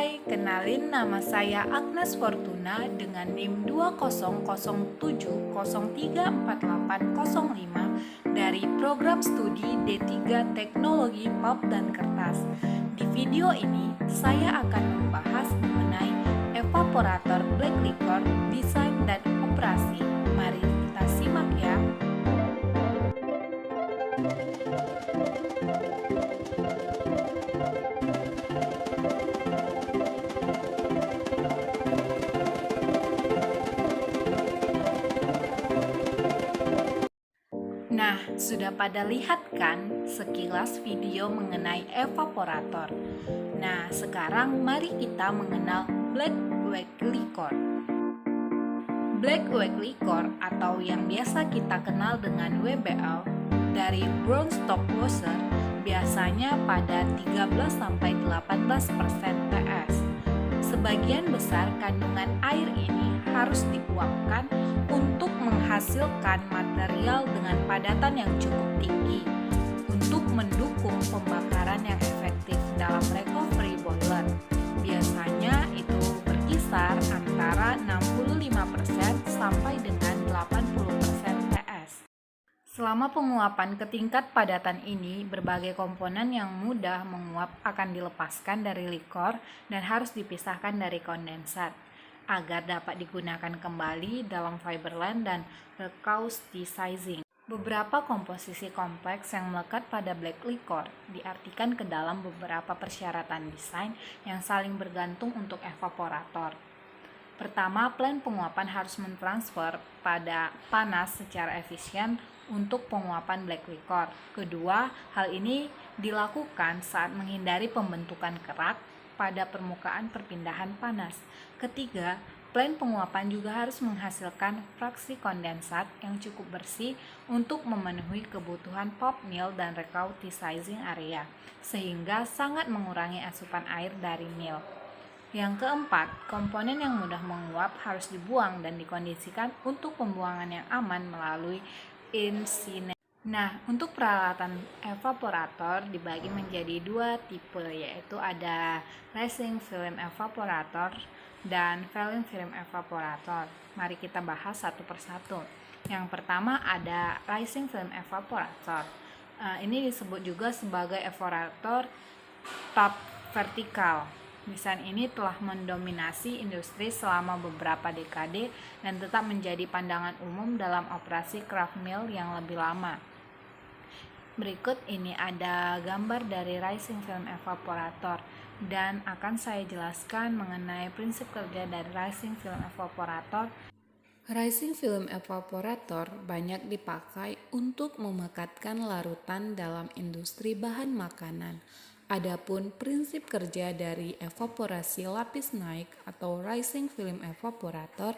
Hai, kenalin nama saya Agnes Fortuna dengan NIM 2007034805 dari program studi D3 Teknologi Pulp dan Kertas. Di video ini, saya akan membahas mengenai evaporator black liquor, desain dan operasi. Mari kita simak ya. Nah, sudah pada lihat kan sekilas video mengenai evaporator. Nah, sekarang mari kita mengenal black wax liquor. Black wax liquor atau yang biasa kita kenal dengan WBL dari brown stock washer biasanya pada 13-18% PS. Sebagian besar kandungan air ini harus dituangkan untuk menghasilkan material dengan padatan yang cukup tinggi untuk mendukung pembakaran yang efektif dalam recovery boiler. Biasanya itu berkisar antara 65% sampai dengan 80% PS. Selama penguapan ke tingkat padatan ini, berbagai komponen yang mudah menguap akan dilepaskan dari likor dan harus dipisahkan dari kondensat agar dapat digunakan kembali dalam fiberline dan recausticizing. Beberapa komposisi kompleks yang melekat pada black liquor diartikan ke dalam beberapa persyaratan desain yang saling bergantung untuk evaporator. Pertama, plan penguapan harus mentransfer pada panas secara efisien untuk penguapan black liquor. Kedua, hal ini dilakukan saat menghindari pembentukan kerak pada permukaan perpindahan panas. Ketiga, plan penguapan juga harus menghasilkan fraksi kondensat yang cukup bersih untuk memenuhi kebutuhan pulp mill dan recausticizing area, sehingga sangat mengurangi asupan air dari mill. Yang keempat, komponen yang mudah menguap harus dibuang dan dikondisikan untuk pembuangan yang aman melalui insinerator. Nah, untuk peralatan evaporator dibagi menjadi dua tipe, yaitu ada rising film evaporator dan falling film evaporator. Mari kita bahas satu persatu. Yang pertama ada rising film evaporator. Ini disebut juga sebagai evaporator tap vertikal. Desain ini telah mendominasi industri selama beberapa dekade dan tetap menjadi pandangan umum dalam operasi craft mill yang lebih lama. Berikut ini ada gambar dari rising film evaporator dan akan saya jelaskan mengenai prinsip kerja dari rising film evaporator. Rising film evaporator banyak dipakai untuk memekatkan larutan dalam industri bahan makanan. Adapun prinsip kerja dari evaporasi lapis naik atau rising film evaporator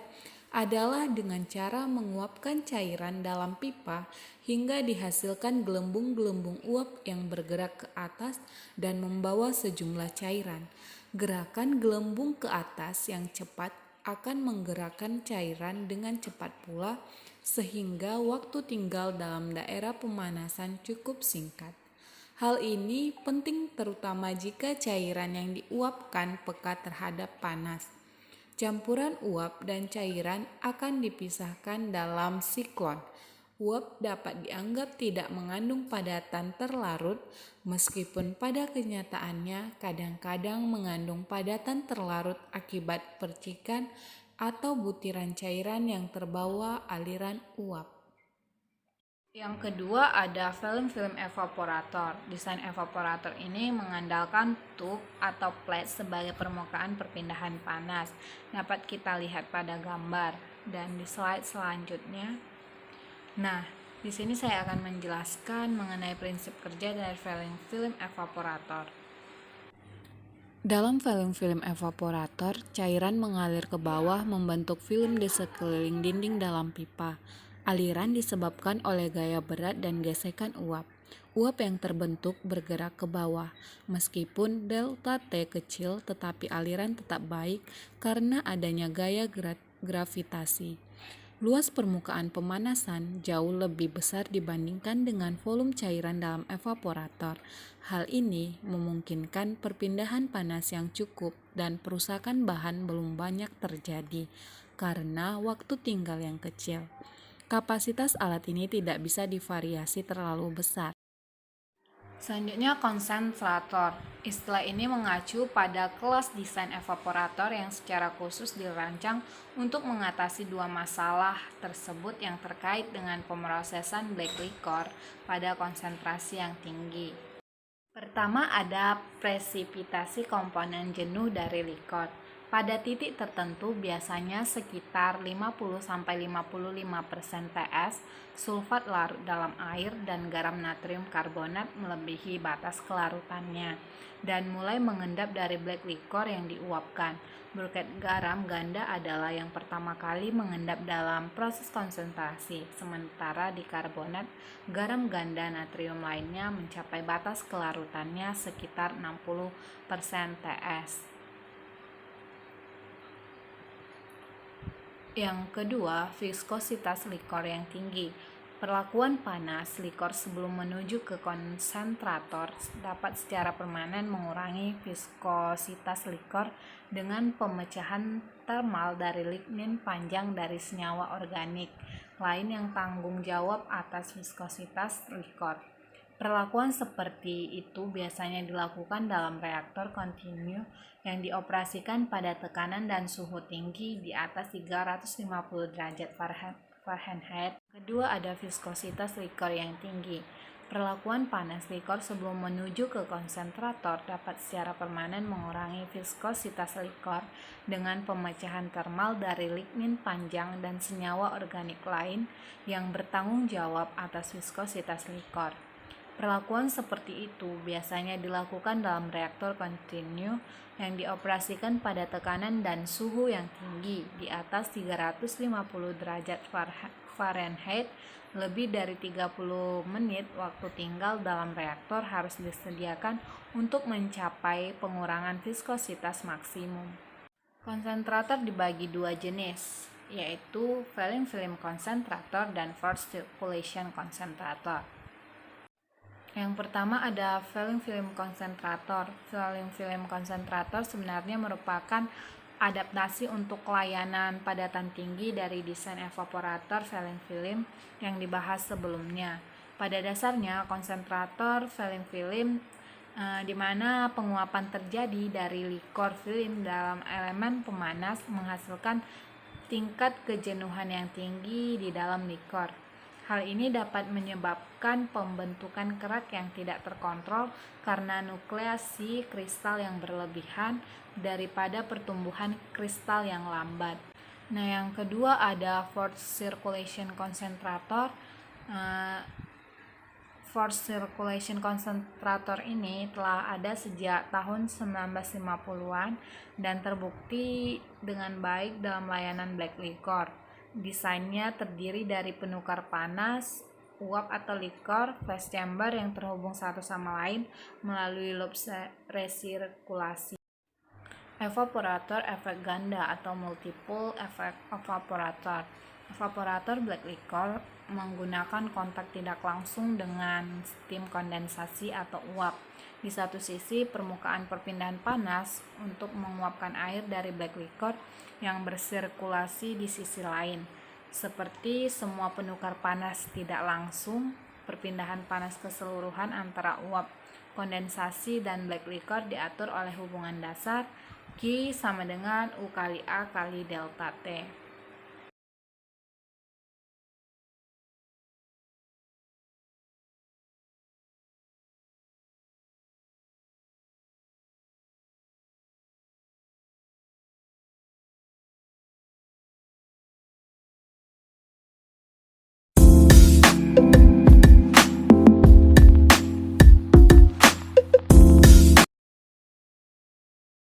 adalah dengan cara menguapkan cairan dalam pipa hingga dihasilkan gelembung-gelembung uap yang bergerak ke atas dan membawa sejumlah cairan. Gerakan gelembung ke atas yang cepat akan menggerakkan cairan dengan cepat pula, sehingga waktu tinggal dalam daerah pemanasan cukup singkat. Hal ini penting terutama jika cairan yang diuapkan peka terhadap panas. Campuran uap dan cairan akan dipisahkan dalam siklon. Uap dapat dianggap tidak mengandung padatan terlarut, meskipun pada kenyataannya kadang-kadang mengandung padatan terlarut akibat percikan atau butiran cairan yang terbawa aliran uap. Yang kedua ada film evaporator. Desain evaporator ini mengandalkan tube atau plate sebagai permukaan perpindahan panas. Dapat kita lihat pada gambar dan di slide selanjutnya. Nah, di sini saya akan menjelaskan mengenai prinsip kerja dari film evaporator. Dalam film evaporator, cairan mengalir ke bawah membentuk film di sekeliling dinding dalam pipa. Aliran disebabkan oleh gaya berat dan gesekan uap. Uap yang terbentuk bergerak ke bawah. Meskipun delta T kecil, tetapi aliran tetap baik karena adanya gaya gravitasi. Luas permukaan pemanasan jauh lebih besar dibandingkan dengan volume cairan dalam evaporator. Hal ini memungkinkan perpindahan panas yang cukup dan perusakan bahan belum banyak terjadi karena waktu tinggal yang kecil. Kapasitas alat ini tidak bisa divariasi terlalu besar. Selanjutnya konsentrator. Istilah ini mengacu pada kelas desain evaporator yang secara khusus dirancang untuk mengatasi dua masalah tersebut yang terkait dengan pemrosesan black liquor pada konsentrasi yang tinggi. Pertama ada presipitasi komponen jenuh dari likor. Pada titik tertentu biasanya sekitar 50-55% TS, sulfat larut dalam air dan garam natrium karbonat melebihi batas kelarutannya dan mulai mengendap dari black liquor yang diuapkan. Buket garam ganda adalah yang pertama kali mengendap dalam proses konsentrasi, sementara di karbonat, garam ganda natrium lainnya mencapai batas kelarutannya sekitar 60% TS. Yang kedua, viskositas likor yang tinggi. Perlakuan panas likor sebelum menuju ke konsentrator dapat secara permanen mengurangi viskositas likor dengan pemecahan termal dari lignin panjang dari senyawa organik lain yang tanggung jawab atas viskositas likor. Perlakuan seperti itu biasanya dilakukan dalam reaktor kontinu yang dioperasikan pada tekanan dan suhu tinggi di atas 350 derajat Fahrenheit. Kedua ada viskositas likor yang tinggi. Perlakuan panas likor sebelum menuju ke konsentrator dapat secara permanen mengurangi viskositas likor dengan pemecahan termal dari lignin panjang dan senyawa organik lain yang bertanggung jawab atas viskositas likor. Perlakuan seperti itu biasanya dilakukan dalam reaktor kontinu yang dioperasikan pada tekanan dan suhu yang tinggi di atas 350 derajat Fahrenheit. Lebih dari 30 menit waktu tinggal dalam reaktor harus disediakan untuk mencapai pengurangan viskositas maksimum. Konsentrator dibagi dua jenis, yaitu film konsentrator dan forced circulation konsentrator. Yang pertama ada film konsentrator. Film konsentrator sebenarnya merupakan adaptasi untuk layanan padatan tinggi dari desain evaporator film yang dibahas sebelumnya. Pada dasarnya konsentrator film di mana penguapan terjadi dari likor film dalam elemen pemanas menghasilkan tingkat kejenuhan yang tinggi di dalam likor. Hal ini dapat menyebabkan pembentukan kerak yang tidak terkontrol karena nukleasi kristal yang berlebihan daripada pertumbuhan kristal yang lambat. Nah, yang kedua ada forced circulation konsentrator. Forced circulation konsentrator ini telah ada sejak tahun 1950-an dan terbukti dengan baik dalam layanan black liquor. Desainnya terdiri dari penukar panas, uap atau likor, flash chamber yang terhubung satu sama lain melalui loop resirkulasi. Evaporator efek ganda atau multiple efek evaporator. Evaporator black liquor menggunakan kontak tidak langsung dengan steam kondensasi atau uap. Di satu sisi, permukaan perpindahan panas untuk menguapkan air dari black liquor yang bersirkulasi di sisi lain. Seperti semua penukar panas tidak langsung, perpindahan panas keseluruhan antara uap, kondensasi, dan black liquor diatur oleh hubungan dasar Q sama dengan U kali A kali delta T.